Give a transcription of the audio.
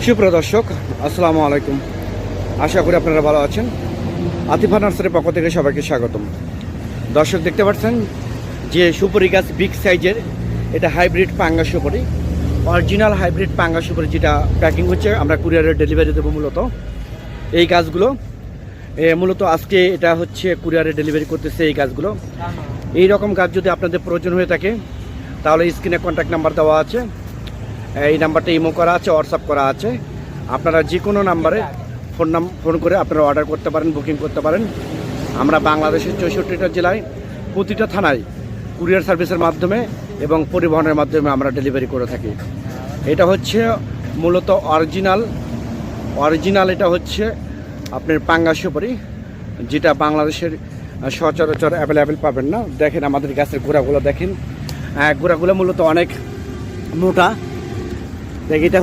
সুপ্রিয় দর্শক, আসসালামু আলাইকুম। আশা করি আপনারা ভালো আছেন। আতিফা নার্সারির পক্ষ থেকে সবাইকে স্বাগতম। দর্শক, দেখতে পাচ্ছেন যে সুপারি গাছ বিগ সাইজের, এটা হাইব্রিড পাঙ্গা সুপারি, অরিজিনাল হাইব্রিড পাঙ্গা সুপারি, যেটা প্যাকিং হচ্ছে, আমরা কুরিয়ারের ডেলিভারি দেবো। মূলত এই গাছগুলো মূলত আজকে এটা হচ্ছে কুরিয়ারে ডেলিভারি করতেছে। এই গাছগুলো, এই রকম গাছ যদি আপনাদের প্রয়োজন হয়ে থাকে তাহলে স্ক্রিনে কন্ট্যাক্ট নাম্বার দেওয়া আছে। এই নাম্বারটা ইমো করা আছে, হোয়াটসঅ্যাপ করা আছে। আপনারা যে কোনো নাম্বারে ফোন করে আপনারা অর্ডার করতে পারেন, বুকিং করতে পারেন। আমরা বাংলাদেশের 64টা জেলায় প্রতিটা থানায় কুরিয়ার সার্ভিসের মাধ্যমে এবং পরিবহনের মাধ্যমে আমরা ডেলিভারি করে থাকি। এটা হচ্ছে মূলত অরিজিনাল এটা হচ্ছে আপনার পাঙ্গা সুপারি, যেটা বাংলাদেশের সচরাচর অ্যাভেলেবেল পাবেন না। দেখেন আমাদের গাছের গোড়াগুলো, দেখেন গোড়াগুলো মূলত অনেক মোটা। দেখ, এটা